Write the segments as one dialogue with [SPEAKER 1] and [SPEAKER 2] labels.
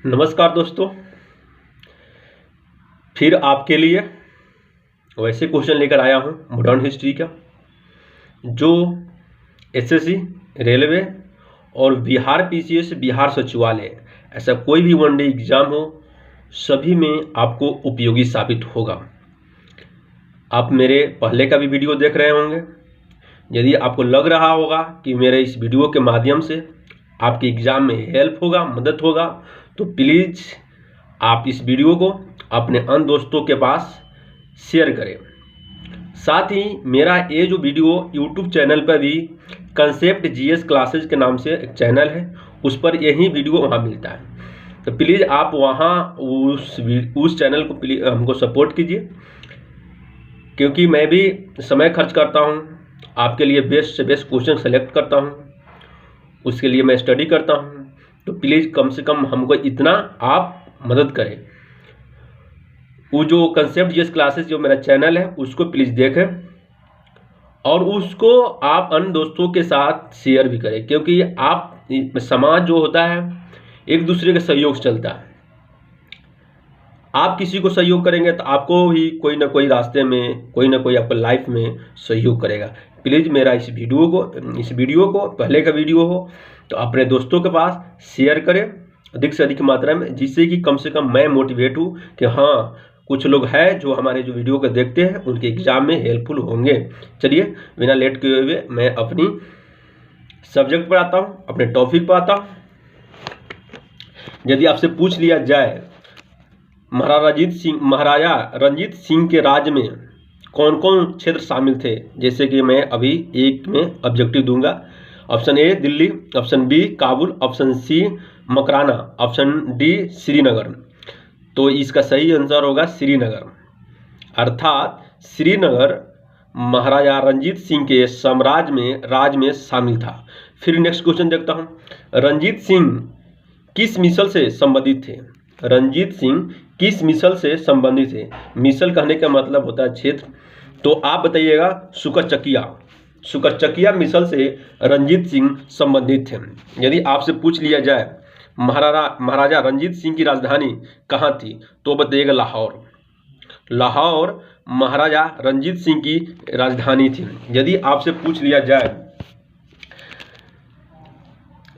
[SPEAKER 1] नमस्कार दोस्तों, फिर आपके लिए वैसे क्वेश्चन लेकर आया हूँ मॉडर्न हिस्ट्री का, जो एसएससी, रेलवे और बिहार पीसीएस, बिहार सचिवालय, ऐसा कोई भी वनडे एग्जाम हो, सभी में आपको उपयोगी साबित होगा। आप मेरे पहले का भी वीडियो देख रहे होंगे। यदि आपको लग रहा होगा कि मेरे इस वीडियो के माध्यम से आपके एग्ज़ाम में हेल्प होगा, मदद होगा, तो प्लीज़ आप इस वीडियो को अपने अन्य दोस्तों के पास शेयर करें। साथ ही मेरा ये जो वीडियो यूट्यूब चैनल पर भी कंसेप्ट जीएस क्लासेज के नाम से एक चैनल है, उस पर यही वीडियो वहाँ मिलता है। तो प्लीज़ आप वहाँ उस चैनल को प्लीज़ हमको सपोर्ट कीजिए, क्योंकि मैं भी समय खर्च करता हूँ, आपके लिए बेस्ट से बेस्ट क्वेश्चन सेलेक्ट करता हूँ, उसके लिए मैं स्टडी करता हूँ। तो प्लीज़ कम से कम हमको इतना आप मदद करें। वो जो कंसेप्ट जीएस क्लासेस जो मेरा चैनल है, उसको प्लीज़ देखें और उसको आप अन्य दोस्तों के साथ शेयर भी करें, क्योंकि आप समाज जो होता है एक दूसरे के सहयोग से चलता है। आप किसी को सहयोग करेंगे तो आपको भी कोई ना कोई रास्ते में, कोई ना कोई आपको लाइफ में सहयोग करेगा। प्लीज़ मेरा इस वीडियो को पहले का वीडियो हो तो अपने दोस्तों के पास शेयर करें अधिक से अधिक मात्रा में, जिससे कि कम से कम मैं मोटिवेट हूँ कि हाँ, कुछ लोग हैं जो हमारे जो वीडियो को देखते हैं उनके एग्ज़ाम में हेल्पफुल होंगे। चलिए बिना लेट किए हुए मैं अपनी सब्जेक्ट पर आता हूँ, अपने टॉपिक पर आता हूँ। यदि आपसे पूछ लिया जाए महाराजा रंजीत सिंह के राज में कौन कौन क्षेत्र शामिल थे, जैसे कि मैं अभी एक में ऑब्जेक्टिव दूंगा। Option A Delhi, option B Kabul, option C Makrana, option D Srinagar. तो इसका सही आंसर होगा श्रीनगर, अर्थात श्रीनगर महाराजा रंजीत सिंह के साम्राज्य में, राज में शामिल था। फिर नेक्स्ट क्वेश्चन देखता हूँ, रंजीत सिंह किस मिसल से संबंधित थे? रंजीत सिंह किस मिसल से संबंधित है? मिसल कहने का मतलब होता है क्षेत्र। तो आप बताइएगा सुकरचकिया मिसल से रंजीत सिंह संबंधित थे। यदि आपसे पूछ लिया जाए महाराजा रंजीत सिंह की राजधानी कहाँ थी, तो बताइएगा लाहौर महाराजा रंजीत सिंह की राजधानी थी। यदि आपसे पूछ लिया जाए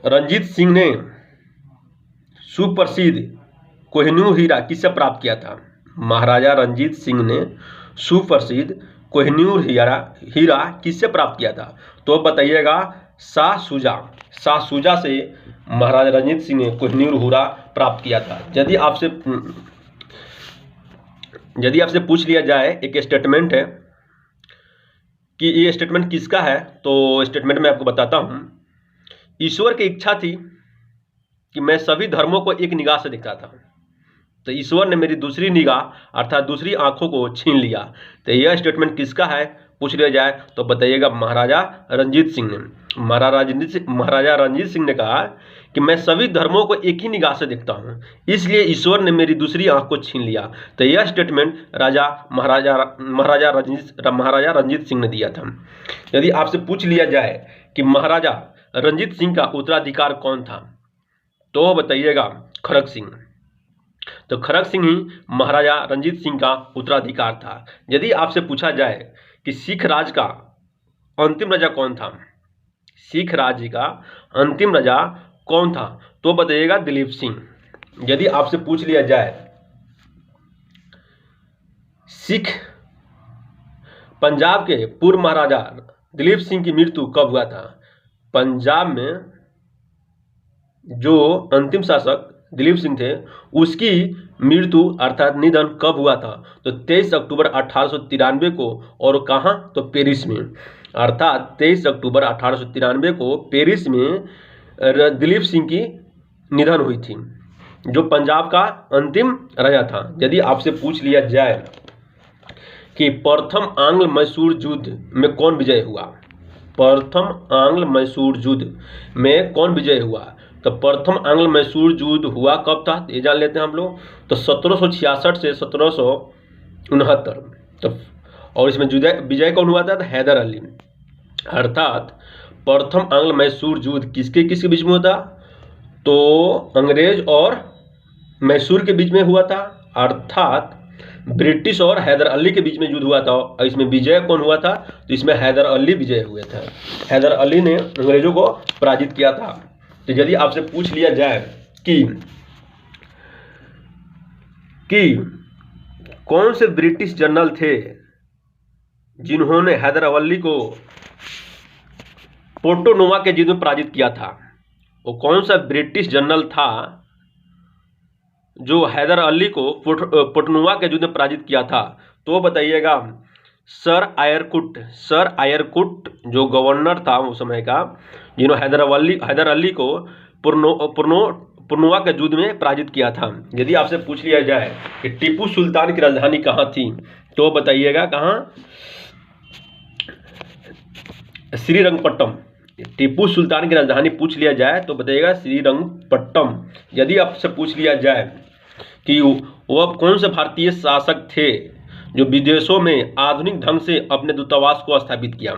[SPEAKER 1] रंजीत सिंह ने सुप्रसिद्ध कोहिनूर हीरा किससे प्राप्त किया था? महाराजा रंजीत सिंह ने सुप्रसिद्ध कोहिनूर हीरा किससे प्राप्त किया था? तो बताइएगा शाह शुजा से महाराजा रंजीत सिंह ने कोहिनूर हीरा प्राप्त किया था। यदि आपसे पूछ लिया जाए, एक स्टेटमेंट है कि ये स्टेटमेंट किसका है, तो स्टेटमेंट में आपको बताता हूँ। ईश्वर की इच्छा थी कि मैं सभी धर्मों को एक निगाह से देखता था, तो ईश्वर ने मेरी दूसरी निगाह अर्थात दूसरी आंखों को छीन लिया। तो यह स्टेटमेंट किसका है पूछ लिया जाए तो बताइएगा महाराजा रंजीत सिंह ने। महाराजा रंजीत सिंह ने कहा कि मैं सभी धर्मों को एक ही निगाह से देखता हूँ, इसलिए ईश्वर ने मेरी दूसरी आंख को छीन लिया। तो यह स्टेटमेंट महाराजा रंजीत सिंह ने दिया था। यदि आपसे पूछ लिया जाए कि महाराजा रंजीत सिंह का उत्तराधिकार कौन था, तो बताइएगा खड़ग सिंह। तो खड़ग सिंह ही महाराजा रंजीत सिंह का उत्तराधिकार था। यदि आपसे पूछा जाए कि सिख राज का अंतिम राजा कौन था, सिख राज्य का अंतिम राजा कौन था, तो बताइएगा दिलीप सिंह। यदि आपसे पूछ लिया जाए पंजाब के पूर्व महाराजा दिलीप सिंह की मृत्यु कब हुआ था? पंजाब में जो अंतिम शासक दिलीप सिंह थे, उसकी मृत्यु अर्थात निधन कब हुआ था? तो 23 अक्टूबर 1893 को, और कहाँ? तो पेरिस में। अर्थात 23 अक्टूबर 1893 को पेरिस में दिलीप सिंह की निधन हुई थी, जो पंजाब का अंतिम राजा था। यदि आपसे पूछ लिया जाए कि प्रथम आंग्ल मैसूर युद्ध में कौन विजय हुआ, प्रथम आंग्ल मैसूर युद्ध में कौन विजय हुआ, तो प्रथम आंग्ल मैसूर युद्ध हुआ कब था, ये जान लेते हैं हम लोग। तो 1766 से 1769। तो और इसमें विजय कौन हुआ था? तो हैदर अली। अर्थात प्रथम आंग्ल मैसूर युद्ध किसके बीच में होता? तो अंग्रेज और मैसूर के बीच में हुआ था, अर्थात ब्रिटिश और हैदर अली के बीच में युद्ध हुआ था। और इसमें विजय कौन हुआ था? तो इसमें हैदर अली विजय हुए थे। हैदर अली ने अंग्रेजों को पराजित किया था। तो यदि आपसे पूछ लिया जाए कि कौन से ब्रिटिश जनरल थे जिन्होंने हैदर अली को पोर्टो नोवा के युद्ध में पराजित किया था, वो कौन सा ब्रिटिश जनरल था जो हैदर अली को पोर्टनोवा के युद्ध में पराजित किया था? तो बताइएगा सर आयरकुट जो गवर्नर था उस समय का, जिन्होंने हैदर अली को पोर्टनोवा के युद्ध में पराजित किया था। यदि आपसे पूछ लिया जाए कि टीपू सुल्तान की राजधानी कहाँ थी, तो बताइएगा कहाँ? श्रीरंगपट्टम। टीपू सुल्तान की राजधानी पूछ लिया जाए तो बताइएगा श्रीरंगपट्टम। यदि आपसे पूछ लिया जाए कि वह कौन से भारतीय शासक थे जो विदेशों में आधुनिक ढंग से अपने दूतावास को स्थापित किया,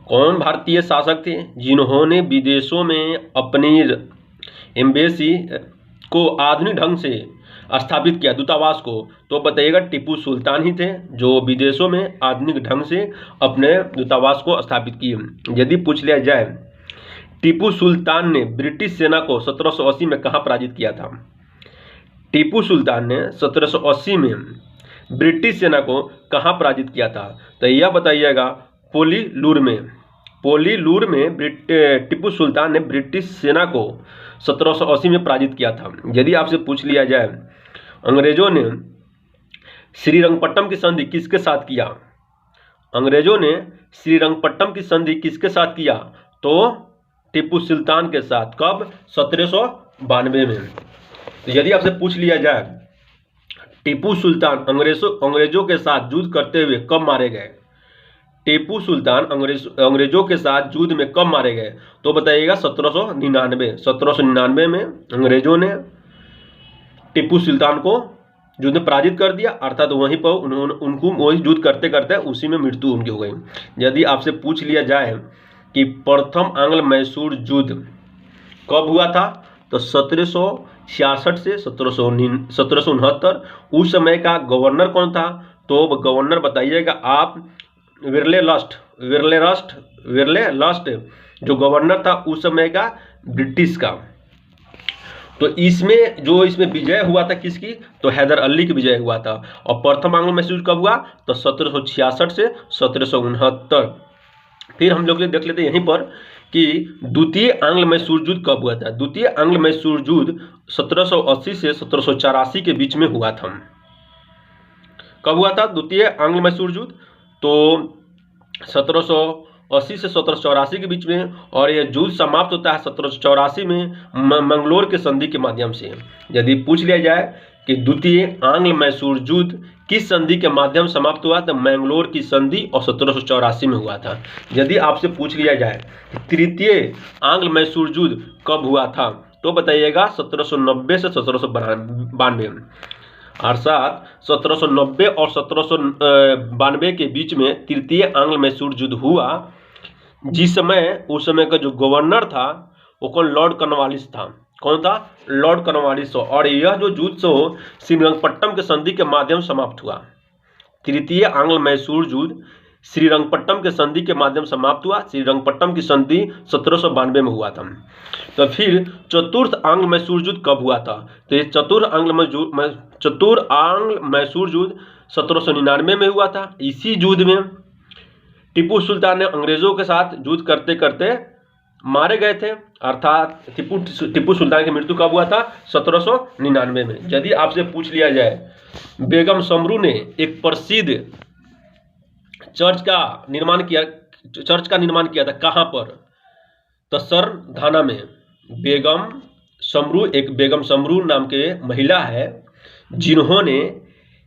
[SPEAKER 1] कौन भारतीय शासक थे जिन्होंने विदेशों में अपनी एम्बेसी को आधुनिक ढंग से स्थापित किया, दूतावास को? तो बताइएगा टीपू सुल्तान ही थे जो विदेशों में आधुनिक ढंग से अपने दूतावास को स्थापित किए। यदि पूछ लिया जाए टीपू सुल्तान ने ब्रिटिश सेना को 1780 में कहाँ पराजित किया था? टीपू सुल्तान ने 1780 में ब्रिटिश सेना को कहाँ पराजित किया था? तो यह बताइएगा पोलीलूर में टीपू सुल्तान ने ब्रिटिश सेना को 1780 में पराजित किया था। यदि आपसे पूछ लिया जाए अंग्रेजों ने श्रीरंगपट्टम की संधि किसके साथ किया? अंग्रेजों ने श्रीरंगपट्टम की संधि किसके साथ किया? तो टीपू सुल्तान के साथ। कब? 1792 में। तो यदि आपसे पूछ लिया जाए टीपू सुल्तान अंग्रेजों के साथ युद्ध करते हुए कब मारे गए? टीपू सुल्तान अंग्रेजों के साथ युद्ध में कब मारे गए? तो बताइएगा 1799 में अंग्रेजों ने टीपू सुल्तान को युद्ध में पराजित कर दिया, अर्थात वहीं पर उनको वही युद्ध करते करते उसी में मृत्यु उनकी हो गई। यदि आपसे पूछ लिया जाए कि प्रथम आंग्ल मैसूर युद्ध कब हुआ था? तो 1766 से 1769। उस समय का गवर्नर कौन था? तो गवर्नर बताइएगा आप विरले लस्ट जो गवर्नर था उस समय का ब्रिटिश का। तो इसमें विजय हुआ था किसकी? तो हैदर अली की विजय हुआ था। और प्रथम आंग्ल मैसूर कब हुआ? तो 1766 से 1769। फिर हम लोग देख लेते हैं यहीं पर कि द्वितीय आंग्ल मैसूर युद्ध कब हुआ था। द्वितीय आंग्ल मैसूर युद्ध 1780 से 1784 के बीच में हुआ था। कब हुआ था द्वितीय आंग्ल मैसूर युद्ध? तो 1780 से 1784 के बीच में। और यह युद्ध समाप्त होता है 1784 में मंगलोर के संधि के माध्यम से। यदि पूछ लिया जाए कि द्वितीय आंग्ल मैसूर युद्ध किस संधि के माध्यम समाप्त हुआ, तो मैंगलोर की संधि और 1784 में हुआ था। यदि आपसे पूछ लिया जाए कि तृतीय आंग्ल मैसूर युद्ध कब हुआ था, तो बताइएगा 1790 से 1792। अर्थात 1790 और 1792 के बीच में तृतीय आंग्ल मैसूर युद्ध हुआ, जिस समय उस समय का जो गवर्नर था वो कौन? लॉर्ड कॉर्नवालिस था। कौन था? Lord Cornwallis. और यह जो युद्ध श्रीरंगपट्टम के संधि के माध्यम समाप्त हुआ। तृतीय आंग्ल मैसूर युद्ध श्रीरंगपट्टम के संधि के माध्यम समाप्त हुआ। श्रीरंगपट्टम की संधि 1792 में हुआ था। तो फिर चतुर्थ आंग्ल मैसूर युद्ध कब हुआ था? तो ये चतुर्थ आंग्ल मैसूर युद्ध 1799 में हुआ था। इसी युद्ध में टीपू सुल्तान ने अंग्रेजों के साथ युद्ध करते करते मारे गए थे, अर्थात टीपू सुल्तान की मृत्यु कब हुआ था? 1799 में। यदि आपसे पूछ लिया जाए बेगम समरू ने एक प्रसिद्ध चर्च का निर्माण किया था, कहाँ पर? तो सरधाना में। बेगम समरू नाम के महिला है जिन्होंने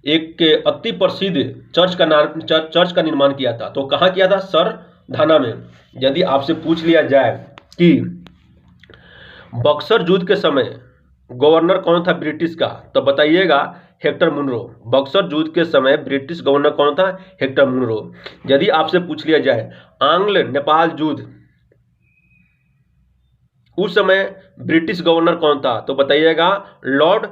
[SPEAKER 1] एक अति प्रसिद्ध चर्च का निर्माण किया था। तो कहाँ किया था? सरधाना में। यदि आपसे पूछ लिया जाए कि बक्सर युद्ध के समय गवर्नर कौन था ब्रिटिश का, तो बताइएगा हेक्टर मुनरो। बक्सर युद्ध के समय ब्रिटिश गवर्नर कौन था? Hector Munro. यदि आपसे पूछ लिया जाए आंग्ल नेपाल युद्ध उस समय ब्रिटिश गवर्नर कौन था? तो बताइएगा लॉर्ड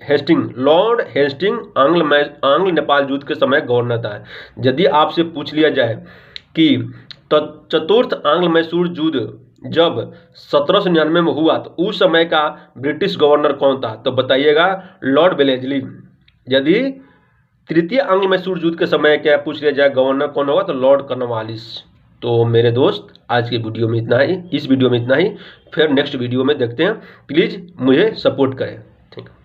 [SPEAKER 1] हेस्टिंग। लॉर्ड हेस्टिंग आंग्ल नेपाल युद्ध के समय गवर्नर था। यदि आपसे पूछ लिया जाए कि चतुर्थ आंग्ल मैसूर युद्ध जब 1799 में हुआ तो उस समय का ब्रिटिश गवर्नर कौन था? तो बताइएगा लॉर्ड वेलेस्ली। यदि तृतीय आंग्ल मैसूर युद्ध के समय क्या पूछ लिया जाए गवर्नर कौन होगा? तो लॉर्ड कॉर्नवालिस। तो मेरे दोस्त आज के वीडियो में इतना ही, इस वीडियो में इतना ही। फिर नेक्स्ट वीडियो में देखते हैं। प्लीज़ मुझे सपोर्ट करें। ठीक है।